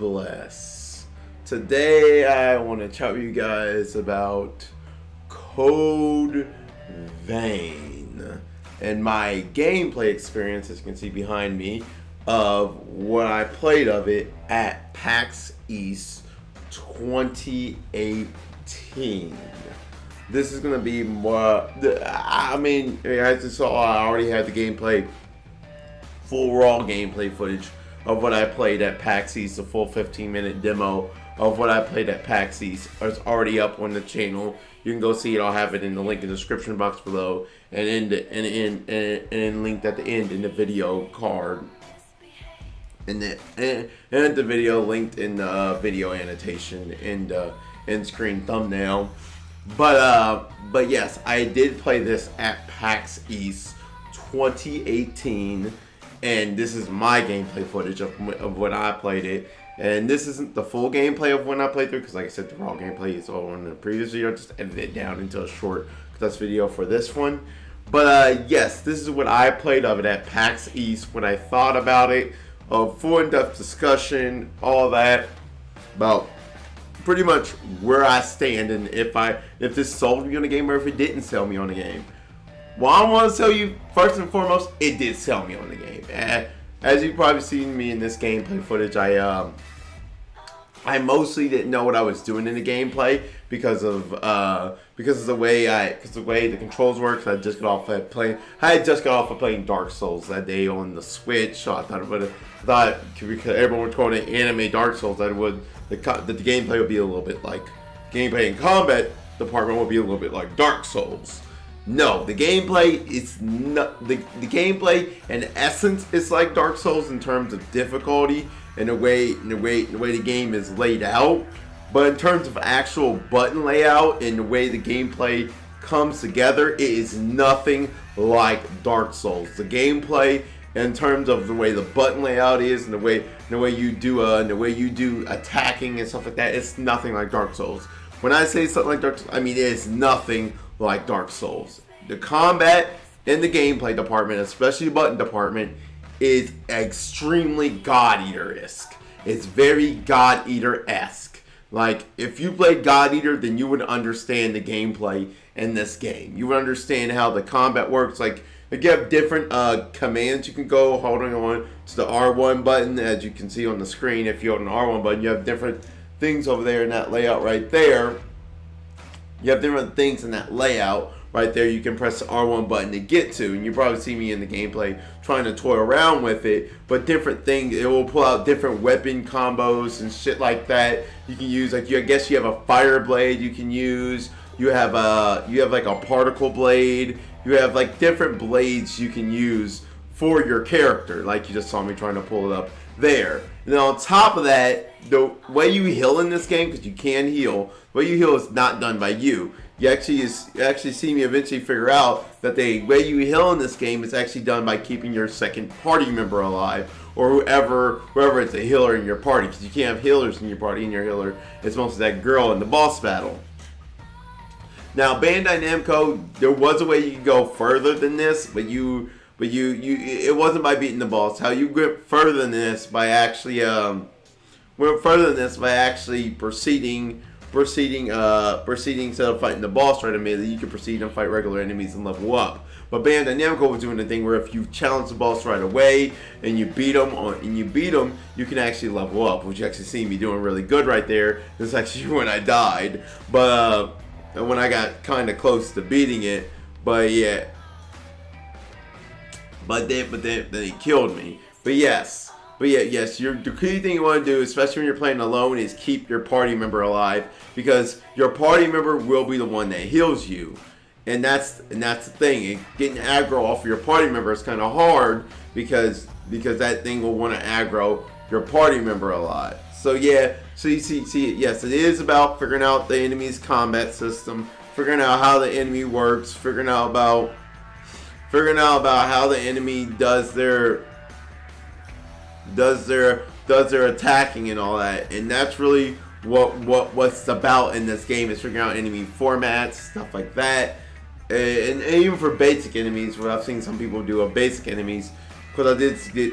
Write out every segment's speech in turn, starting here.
bless. Today I want to chat with you guys about Code Vein and my gameplay experience, as you can see behind me, of what I played of it at PAX East 2018. This is going to be more, as you saw, I already had the gameplay, full raw gameplay footage of what I played at PAX East, the full 15-minute demo of what I played at PAX East. It's already up on the channel. You can go see it. I'll have it in the link in the description box below, and linked at the end in the video card. And the video linked in the video annotation and end screen thumbnail. But yes, I did play this at PAX East 2018, and this is my gameplay footage of when I played it. And this isn't the full gameplay of when I played through, because like I said, the raw gameplay is all in the previous video. I just edited it down into a short clips video for this one. But yes, this is what I played of it at PAX East, what I thought about it, a full in-depth discussion, all that, about pretty much where I stand and if this sold me on the game or if it didn't sell me on the game. Well, I want to tell you, first and foremost, it did sell me on the game. As you've probably seen me in this gameplay footage, I mostly didn't know what I was doing in the gameplay because of the way the controls work. I just got off of playing Dark Souls that day on the Switch. So I thought because everyone would call it anime Dark Souls, that the gameplay would be a little bit like gameplay and combat department would be a little bit like Dark Souls. No, the gameplay is not the gameplay in essence is like Dark Souls in terms of difficulty and the way the game is laid out. But in terms of actual button layout and the way the gameplay comes together, it is nothing like Dark Souls. The gameplay in terms of the way the button layout is and the way you do attacking and stuff like that, it's nothing like Dark Souls. When I say something like Dark Souls, I mean it is nothing like Dark Souls. The combat in the gameplay department, especially the button department, is extremely God Eater-esque. It's very God Eater-esque. Like, if you played God Eater, then you would understand the gameplay in this game. You would understand how the combat works. Like you have different commands you can go holding on to the R1 button, as you can see on the screen. If you hold an R1 button, you have different things over there in that layout right there. You have different things in that layout right there you can press the R1 button to get to, and you probably see me in the gameplay trying to toy around with it, but different things, it will pull out different weapon combos and shit like that. You can use, like, I guess you have a fire blade you can use, you have like a particle blade, you have like different blades you can use for your character, like you just saw me trying to pull it up there. And then on top of that, the way you heal in this game, because you can heal, the way you heal is not done by you. You actually see me eventually figure out that the way you heal in this game is actually done by keeping your second party member alive, or whoever is a healer in your party, because you can't have healers in your party, and your healer is mostly that girl in the boss battle. Now, Bandai Namco, there was a way you could go further than this, but it wasn't by beating the boss. How you get further than this by actually proceeding instead of fighting the boss right immediately, you can proceed and fight regular enemies and level up. But Bandai Namco was doing the thing where if you challenge the boss right away and you beat them, you can actually level up, which you actually see me doing really good right there. This is actually when I died, but when I got kind of close to beating it, but yeah. But then he killed me. But yes. The key thing you want to do, especially when you're playing alone, is keep your party member alive, because your party member will be the one that heals you, and that's the thing. And getting aggro off of your party member is kind of hard because that thing will want to aggro your party member alive. So yeah, so you see, yes, it is about figuring out the enemy's combat system, figuring out how the enemy works, figuring out about how the enemy does their attacking and all that. And that's really what's about in this game, is figuring out enemy formats, stuff like that. And even for basic enemies, what I've seen some people do of basic enemies, because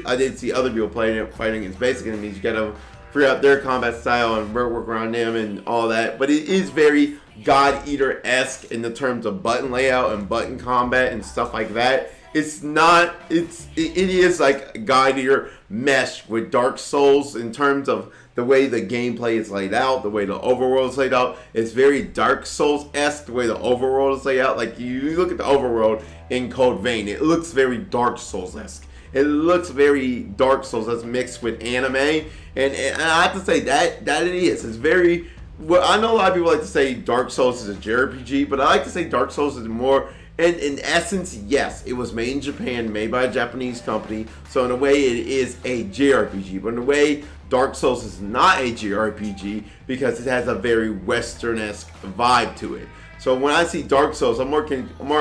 I did see other people fighting against basic enemies. You gotta figure out their combat style and work around them and all that. But it is very God Eater-esque in the terms of button layout and button combat and stuff like that. It's not. It is like God Eater mesh with Dark Souls in terms of the way the gameplay is laid out, the way the overworld is laid out. It's very Dark Souls-esque the way the overworld is laid out. Like you look at the overworld in Code Vein, it looks very Dark Souls-esque. It looks very Dark Souls that's mixed with anime, and I have to say that it is. It's very. Well, I know a lot of people like to say Dark Souls is a JRPG, but I like to say Dark Souls is more. And in essence, yes, it was made in Japan, made by a Japanese company. So in a way, it is a JRPG. But in a way, Dark Souls is not a JRPG because it has a very Western-esque vibe to it. So when I see Dark Souls, I'm more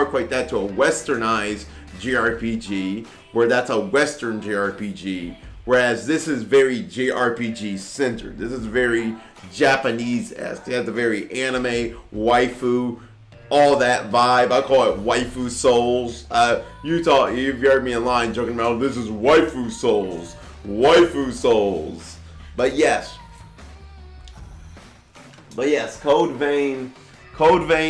equate that to a Westernized JRPG, where that's a Western JRPG. Whereas this is very JRPG centered. This is very Japanese-esque. It has a very anime, waifu, all that vibe. I call it waifu souls. You've heard me in line joking about this is waifu souls. Waifu souls. But yes, Code Vein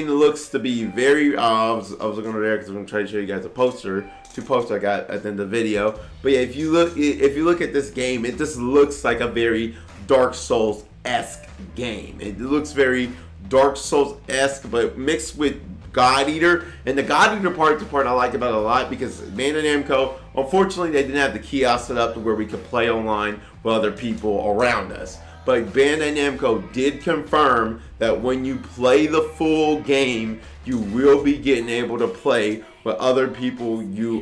looks to be very. I was looking over there because I'm going to try to show you guys a poster. Two posters I got at the end of the video. But yeah, if you look at this game, it just looks like a very Dark Souls-esque game. It looks very Dark Souls-esque, but mixed with God Eater. And the God Eater part is the part I like about it a lot because Bandai Namco, unfortunately, they didn't have the kiosk set up to where we could play online with other people around us. But Bandai Namco did confirm that when you play the full game, you will be getting able to play with other people you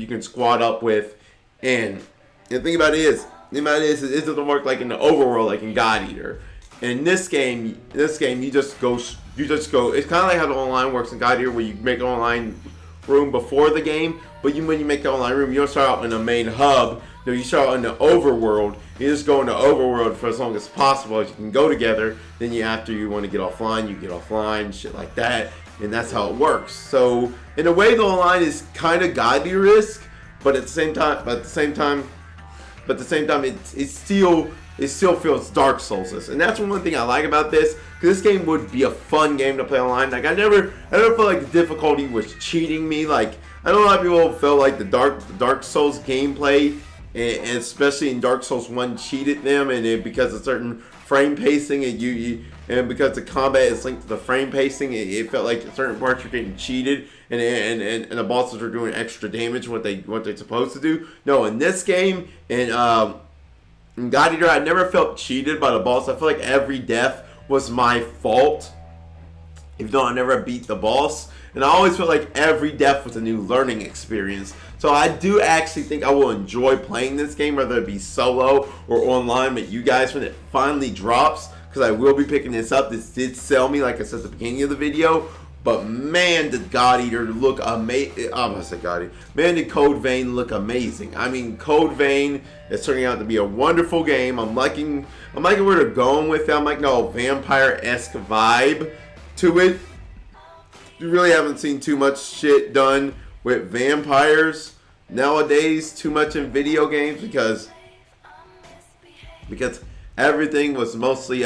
can squad up with. And the thing about it is it doesn't work like in the overworld, like in God Eater. And in this game, you just go. It's kind of like how the online works in God Eater, where you make an online room before the game. But when you make the online room, you don't start out in the main hub. No, you start out in the overworld. You just go in the overworld for as long as possible as you can go together. Then after you want to get offline, you get offline, shit like that. And that's how it works. So in a way, the online is kind of God Eater-esque, but at the same time, it still feels Dark Souls-esque. And that's one thing I like about this, because this game would be a fun game to play online. Like I never felt like the difficulty was cheating me. Like I know a lot of people felt like the Dark Souls gameplay, and especially in Dark Souls 1, cheated them, and because of certain frame pacing, and because the combat is linked to the frame pacing, it felt like certain parts were getting cheated, and the bosses were doing extra damage what they're supposed to do. No, in this game, in God Eater, I never felt cheated by the boss. I feel like every death was my fault, even though I never beat the boss. And I always felt like every death was a new learning experience. So I do actually think I will enjoy playing this game, whether it be solo or online with you guys when it finally drops, because I will be picking this up. This did sell me, like I said at the beginning of the video. But man, did God Eater look amazing. I'm going to say God Eater. Man, did Code Vein look amazing. I mean, Code Vein is turning out to be a wonderful game. I'm liking where they're going with it. I'm liking the vampire-esque vibe to it. You really haven't seen too much shit done with vampires nowadays, too much in video games, because everything was mostly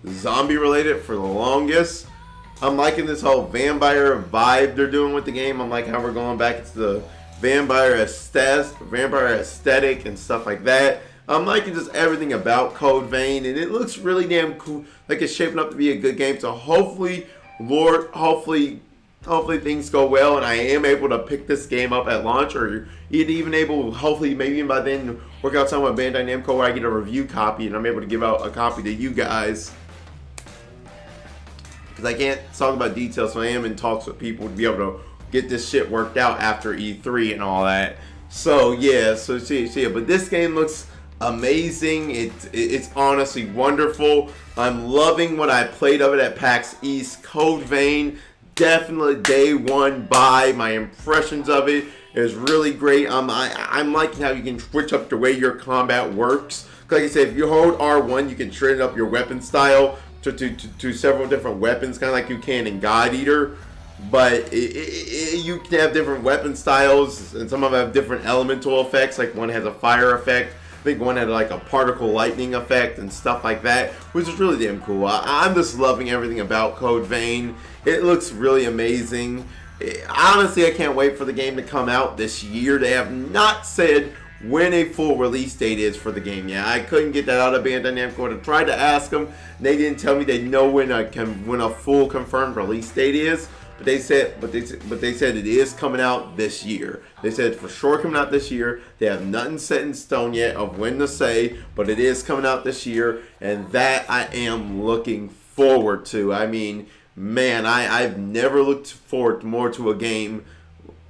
zombie related for the longest. I'm liking this whole vampire vibe they're doing with the game. I'm liking how we're going back into the vampire aesthetic and stuff like that. I'm liking just everything about Code Vein, and it looks really damn cool. Like it's shaping up to be a good game. So hopefully things go well, and I am able to pick this game up at launch, or even able, hopefully, maybe by then, work out something with Bandai Namco where I get a review copy, and I'm able to give out a copy to you guys. Because I can't talk about details, so I am in talks with people to be able to get this shit worked out after E3 and all that. So yeah, but this game looks amazing. It's honestly wonderful. I'm loving what I played of it at PAX East. Code Vein, definitely day one buy. My impressions of it is really great. I'm liking how you can switch up the way your combat works. Like I said, if you hold R1, you can trade up your weapon style to several different weapons, kind of like you can in God Eater. But you can have different weapon styles, and some of them have different elemental effects. Like one has a fire effect, I think one had like a particle lightning effect and stuff like that, which is really damn cool. I'm just loving everything about Code Vein. It looks really amazing. Honestly, I can't wait for the game to come out this year. They have not said when a full release date is for the game. Yeah, I couldn't get that out of Bandai Namco. I tried to ask them. They didn't tell me they know when a full confirmed release date is. But they said it is coming out this year. They said for sure coming out this year. They have nothing set in stone yet of when to say, but it is coming out this year, and that I am looking forward to. I mean, man, I've never looked forward more to a game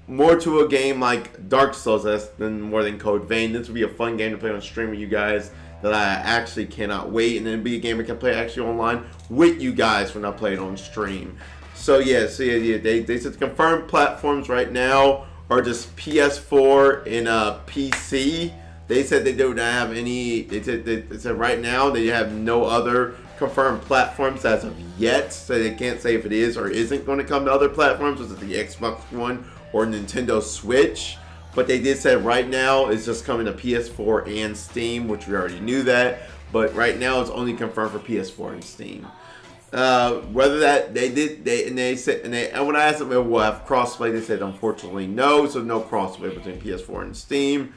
like Dark Souls more than Code Vein. This would be a fun game to play on stream with you guys that I actually cannot wait, and then be a game I can play actually online with you guys when I play it on stream. So yeah, they said the confirmed platforms right now are just PS4 and PC. They said they don't have any. They said right now they have no other confirmed platforms as of yet, so they can't say if it is or isn't going to come to other platforms, was it the Xbox One or Nintendo Switch. But they did say right now it's just coming to PS4 and Steam, which we already knew that. But right now it's only confirmed for PS4 and Steam. Whether that and when I asked them if we'll have crossplay, they said unfortunately no, so no crossplay between PS4 and Steam.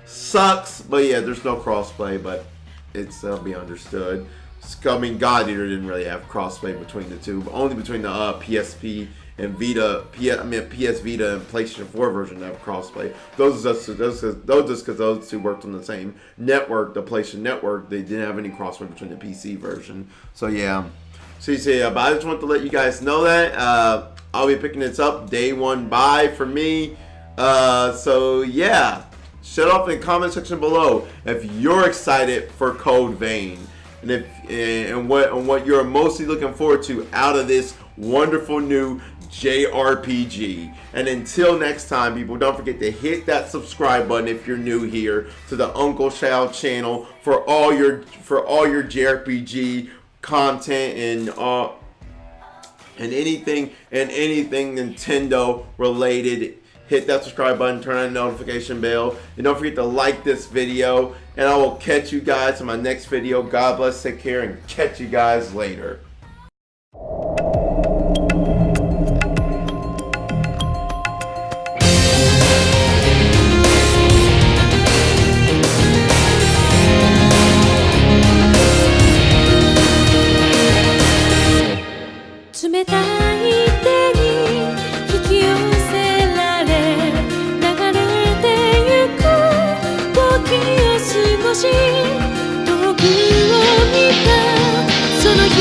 Sucks, but yeah, there's no crossplay, but it's be understood. I mean, God Eater didn't really have crossplay between the two, but only between the PSP and Vita, PS Vita and PlayStation 4 version that have crossplay. Those just because those two worked on the same network, the PlayStation Network. They didn't have any crossplay between the PC version. So yeah. So you say, but I just want to let you guys know that I'll be picking this up day one buy for me. So yeah, shut off in the comment section below if you're excited for Code Vein and what you're mostly looking forward to out of this wonderful new JRPG. And until next time, people, don't forget to hit that subscribe button if you're new here to the Uncle Shao channel for all your JRPG content and anything Nintendo related. Hit that subscribe button, turn on the notification bell, and don't forget to like this video. And I will catch you guys in my next video. God bless, take care, and catch you guys later. 冷たい手に引き寄せられ流れてゆく時を過ごし遠くを見たその瞳